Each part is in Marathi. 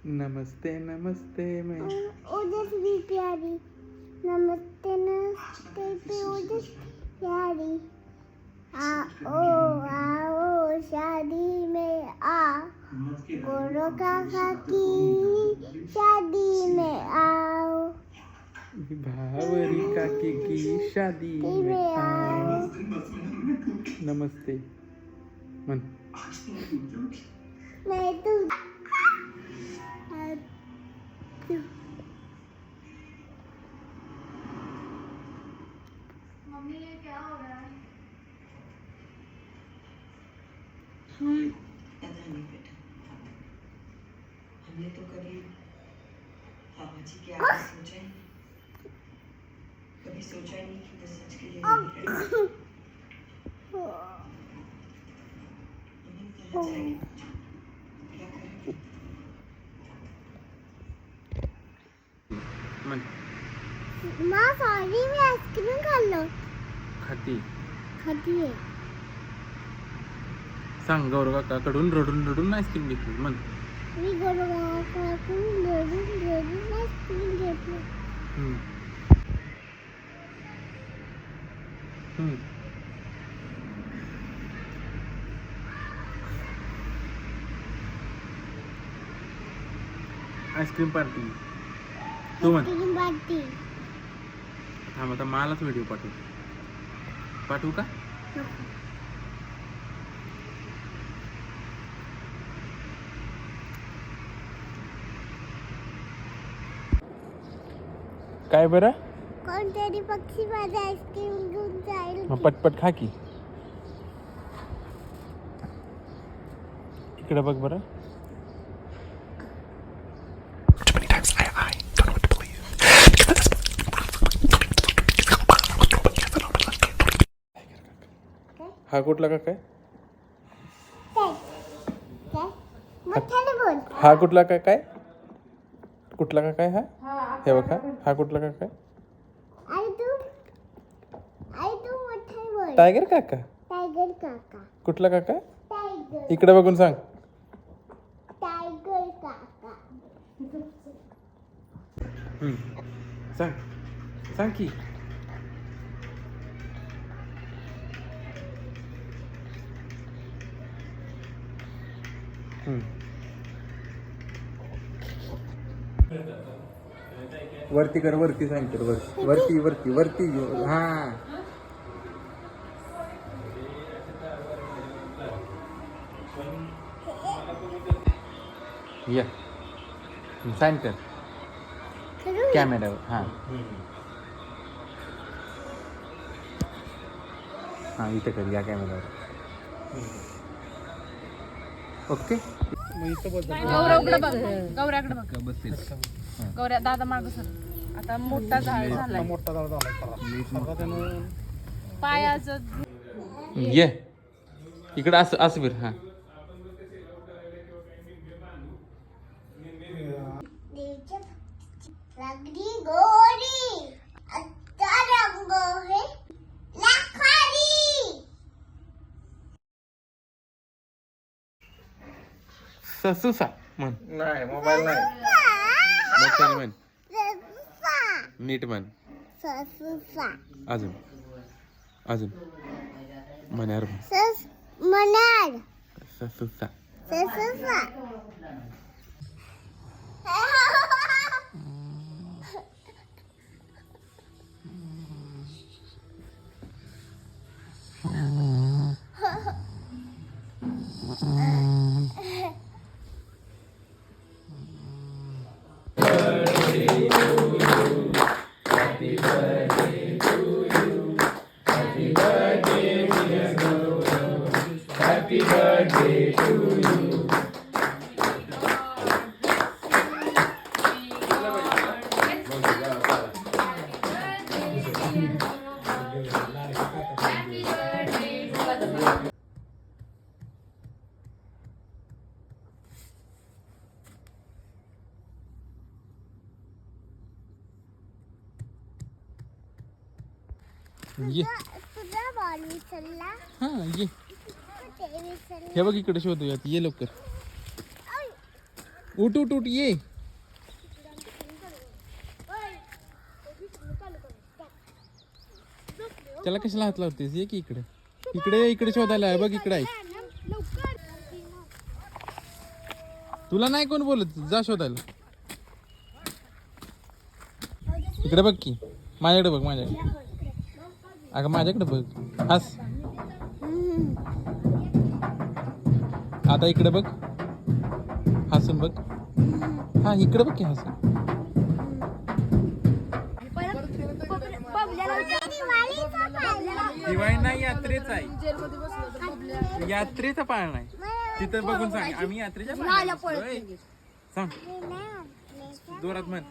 नमस्ते नमस्ते मैं ओजस्वी प्यारी, नमस्ते नमस्ते पे ओजस्वी प्यारी, आओ शादी में गोरो काका की शादी में आओ, भावरी काकी की शादी में आओ. नमस्ते म्हण. मैं तो मम्मी ये क्या हो रहा है? पता नहीं बेटा, हमने तो कभी बाबा जी के आगे सोचा ही नहीं, कभी सोचा ही नहीं कि वो सच के लिए नहीं लड़ेंगे। हमें कहा जाएगी क्या करेंगे? म्हण. माँ सॉरी मैं आइसक्रीम खा लो खाती खाती है. सांग गौरव काकाकडून रडून रडून आईस्क्रीम घेतली म्हण. मी गोरो काकाकडून रडून आइसक्रीम घेतली. हम्म. हम्म. आईस्क्रीम पार्टी तू म्हण. Ice cream party. थांब आता मलाच व्हिडिओ पाठवू का? काय बरं? कोणतरी पक्षी माझा आइसक्रीम घेऊन जाईल. मग पटपट खा की. इकडे बघ बरं. हा कुठला का काय? काय मोठ्याने बोल. हा कुठला का काय? कुठला का काय हा? हे बघा हा कुठला का काय? आई तू मोठ्याने बोल. टायगर काका. टायगर काका. कुठला काका? टायगर इकडे बघून सांग. टायगर काका. सांग सांग की. वरती कर वरती सांग तर वरती वरती वरती हा. या साइन कर करू कॅमेरावर. हा हा इथे कर या कॅमेरावर. ओके. गौऱ्याकडे बघ, गौऱ्याकडे बघ. गौऱ्या दादा माग सर. आता मोठा झाड झालाय. पायाचं ये इकडं असं असं फिर. हा लगड़ी गोरी अच्छा रंग है लखारी. ससुसा म्हण. नाही मोबाईल नाही. मोठ्याने म्हण. ससुसा नीट म्हण. ससुसा अजून अजून म्हण्यावर म्हण. सस मनार ससुसा. ससुसा. ये तुझा बॉल विसरला. हा ये. कुठे विसरला? हे बघ इकडे शोधूयात. ये लवकर. उठ उठ उठ ये. त्याला कशाला हात लावतेस? ये की इकडे. इकडे इकडे शोधायला आहे बघ. इकडे आहे. तुला नाही कोण बोलत. जा शोधायला. इकडे बघ की. माझ्याकडे बघ. माझ्याकडे. अगं माझ्याकडे बघ. हस. आता इकडे बघ. हसून बघ. हा इकडे बघ की हसून. दिवाळी नाही, यात्रेच आहे. यात्रेचा पाळणा आहे. तिथं बघून सांग. आम्ही यात्रेच्या पाळण्यात बसलोय. सांग जोरात म्हण.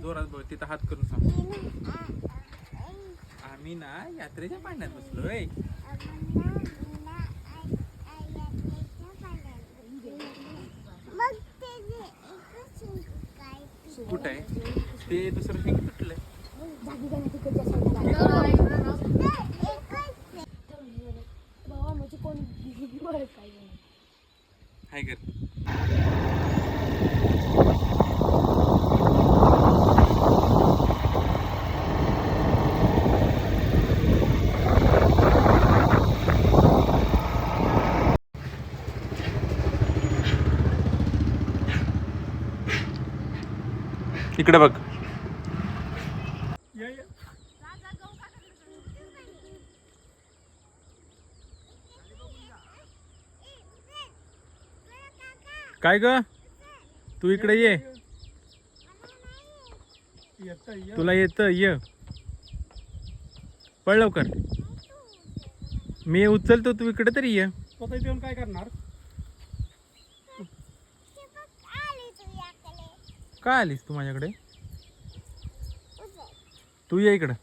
जोरात बोल. तिथं हात करून सांग. आम्ही ना यात्रेच्या पाळण्यात बसलोय. कुठं आहे ते? दुसरं शिंग तुटलंय. हाय कर. इकडे बघ. काय ग? तू इकडे ये. तुला येत? ये. पळ लवकर. मी उचलतो. तू इकडे तरी ये. येऊन काय करणार? काय आलीस तू माझ्याकडे? तू ये इकडं.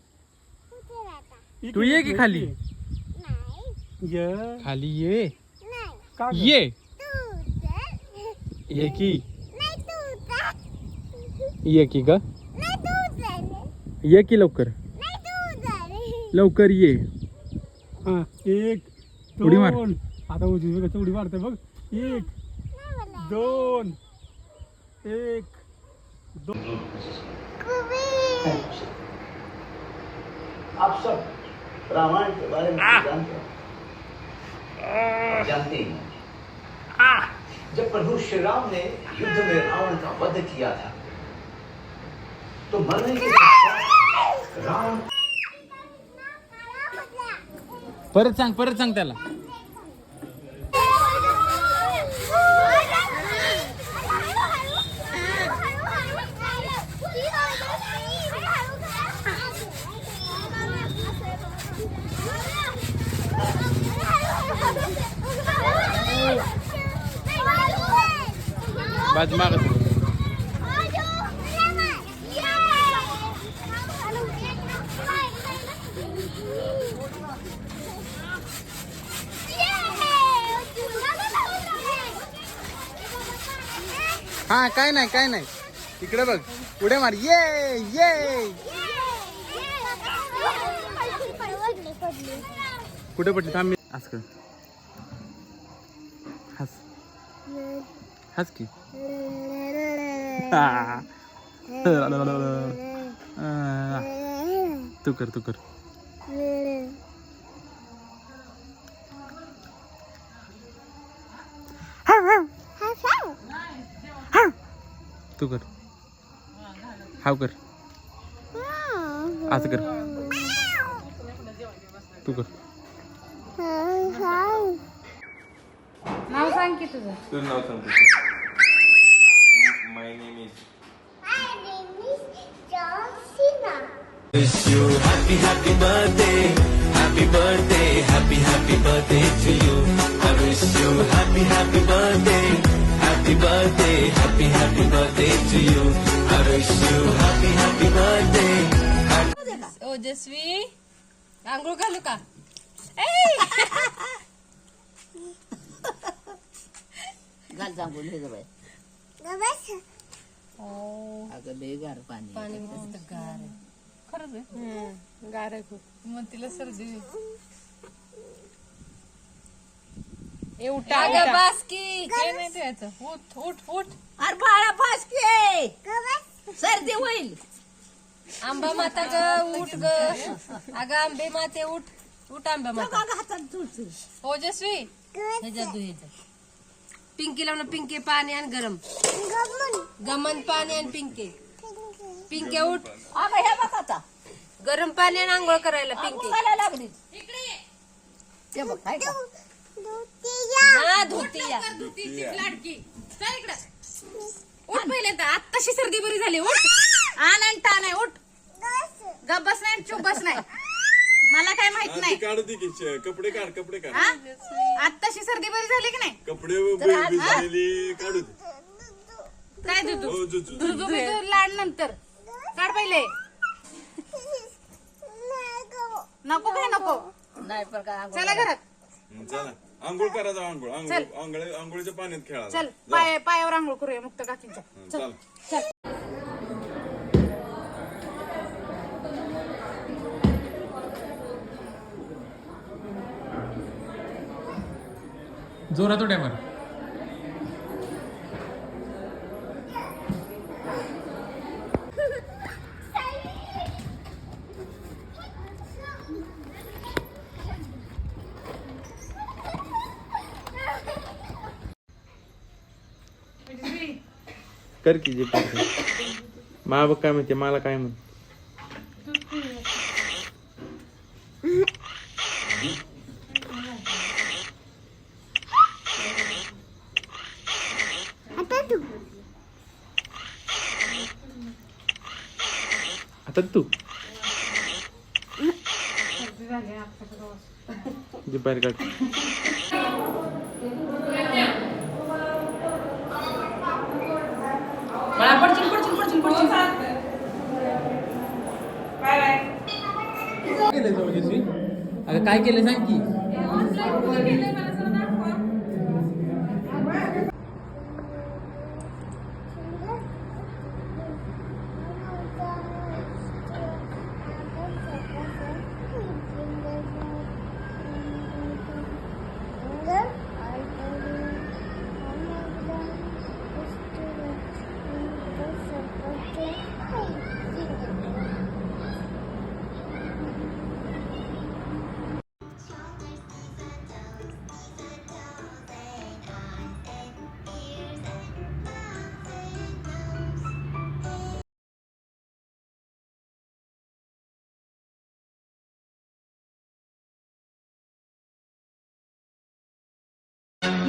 तू ये की खाली. खाली ये. ये ये की. ये की ग. ये की लवकर. लवकर ये. हा, एक उडी मार. दोन. आता उजवी कसं उडी मारते बघ. एक दोन. एक दोन. आप सब रामायण के बारे में जानते हैं? जानते ही हैं। जब प्रभु श्री राम ने युद्ध में रावण का वध किया था तो मरने के पश्चात रावण परत सांग त्याला. बाज मागत. हा काय नाही. इकडे बघ. उड्या मार. ये ये. कुठे पडली? थांब. हस कर. हस की. तू कर. तू कर. हाव कर. असं कर. तू कर. नाव सांग की तुझं. तुझं नाव सांग. My name is. Wish you happy birthday, happy birthday to you. I wish you happy birthday, happy birthday to you. I wish you happy birthday. ओजस्वी आंघोळ घालू का? घाल सांगून हे बाय. अगं लय गार पाणी. पाणी मस्त गार आहे. खरंच आहे. गार आहे खूप. मग तिला सर्दी. हे उठा उठा. हे नाही ठेवायचं. उठ उठ उठ. अरे बाळा फासके सर्दी होईल. आंबा माता ग उठ ग. अगं आंबे माते उठ. उठ आंबा माता. हातात तुळशी ओजस्वी ह्याच्यात दुहेचं. पिंकी लावणं. पिंके पाणी आणि गरम. गमन पाणी आणि पिंके. पिंके उठ. अगं हे बघ आता गरम पाणी आणि आंघोळ करायला पिंके. मला लागली ते बघ हाय का हा धुती या. लाडकी चल इकडं. उठ पहिल्यांदा. आत्ताशी सर्दी बरी झाली. उठ. आनंद नाही. उठ. गप बस नाही. चुप बस नाही. मला काय माहित नाही. काढू दे की कपडे काढ कपडे काढ. आत्ताशी सर्दी बरी झाली की नाही. कपडे भिजलेले काढू दे. काय दूध हो, दूध लाड नंतर काढ पहिले. नको काय नको. नाही पण काय चला घरात. चला आंघोळ करा जाऊ. आंघोळ चल. आंघोळीच्या पाण्यात खेळा. चल पायावर आंघोळ करूया मुक्त काकींच्या. चल. चल. जोरात उड्या मार. कर की जे मा बघ काय म्हणते. मला काय म्हण. आता तू जे बाहेर काढ. अगं काय केलं सांग की.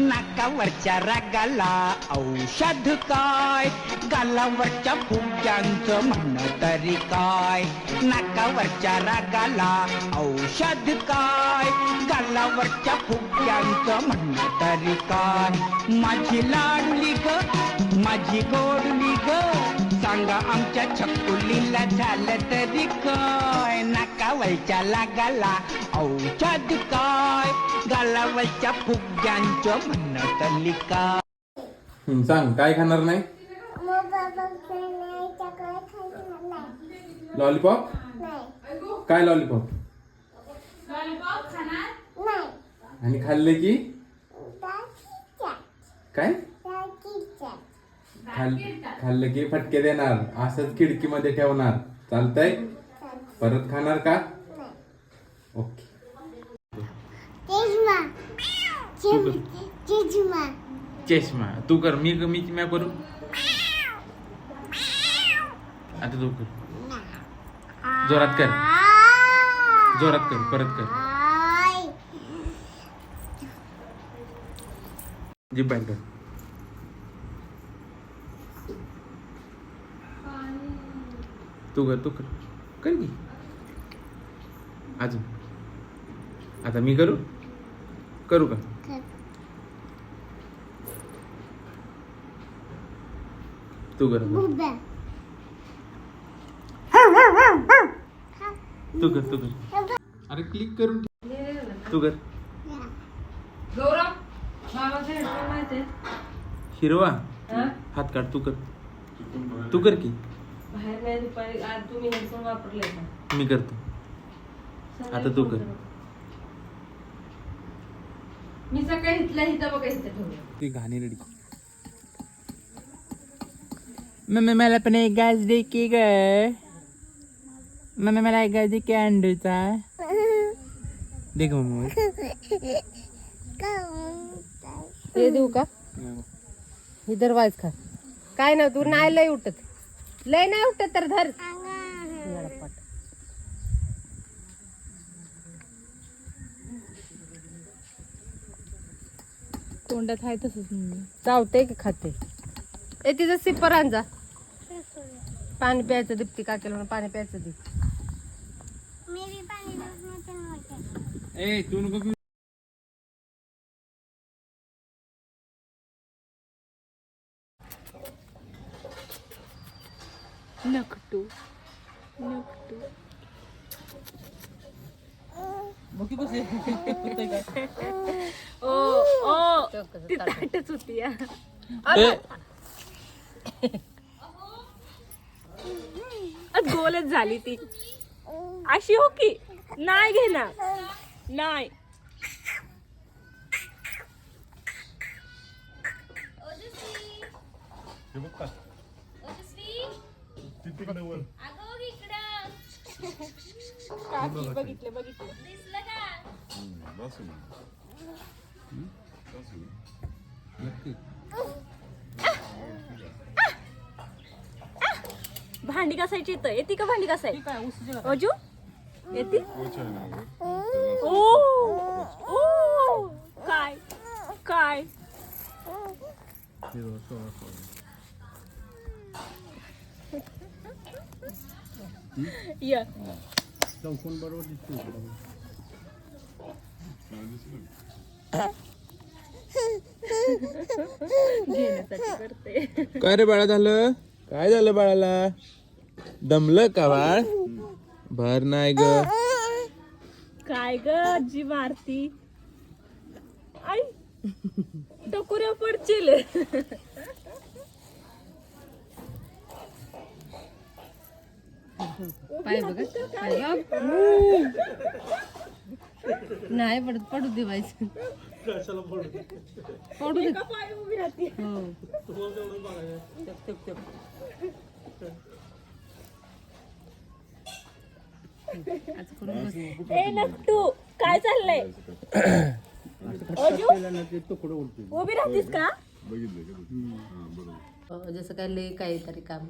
नाकावरच्या रागाला औषध काय, गालावरच्या फुग्यांचं म्हणणं तरी काय. नाकावरच्या रागाला औषध काय, गालावरच्या फुग्यांचं म्हणणं तरी काय. माझी लाडली ग, माझी गोडली ग, सांगा आमच्या छकुलीला झालं तरी काय. नाकावरच्या लागाला औषध काय, गालावरच्या फुग्यांचं म्हणणं तरी काय. सांग काय खाणार नाही. लॉलीपॉप. काय लॉलीपॉप. आणि खाल्ले की काय खाल्लं की फटके देणार, असंच खिडकीमध्ये ठेवणार. चालतंय. परत खाणार का. ओके. चष्मा तू कर. मी करू. आता तू कर. जोरात कर. जोरात कर. परत कर. जीभ बाहेर कर. तू कर. कर की अजून. आता मी करू का. तू कर. तू कर. अरे क्लिक करून तू कर. गौरव बाबाचे हेडफोन माहिती हिरवा हात काढ. तू कर की. बाहेर नाही दुपारी. आज तुम्ही हेडफोन वापरले का. मी करतो. आता तू कर. मी सकाळी इथल्या इथं बघा इथं ठेवलं. ती घाणी रेडी. मम्मी मला पण एक गाज दे की ग. मम्मी मला एक गाज दे की अंडूचा. दे ग मम्मी. हे देऊ का ही दरवाज खा. काय ना तू नाही लय उठत. लय नाही उठत तर धर. तोंडात आहे तसंच चावते की खाते. ए तिचं सिपर आण जा. पाणी प्यायचं दीप्ती काकेला म्हणून पाणी प्यायचं दे. मी बी पाणी होते. ए तू नको पिऊ. नकटू नकटू. ओ ओ ती ताटच होती या. गोलच झाली ती अशी. हो की नाही घेणार नाही. बघितले बघितले. भांडी घासायची इथं येते का? भांडी घासायची अजू येते. ओ ओ काय काय या चौकोन बरोबर दिसतो. घेण्यासाठी करते. काय रे बाळा झालं? काय झालं बाळाला? दमलं का बाळ? भर नाही ग. काय ग आजी मारती. आई टकोऱ्या पडचिल. पाय बघा पाय बघ. नाही पडत. पडू दे व्हायचं. पडू दे. हो. असं करून बस. ए नकटू काय चाललंय? अजू उभी राहतीस का? जसं काय लय काहीतरी काम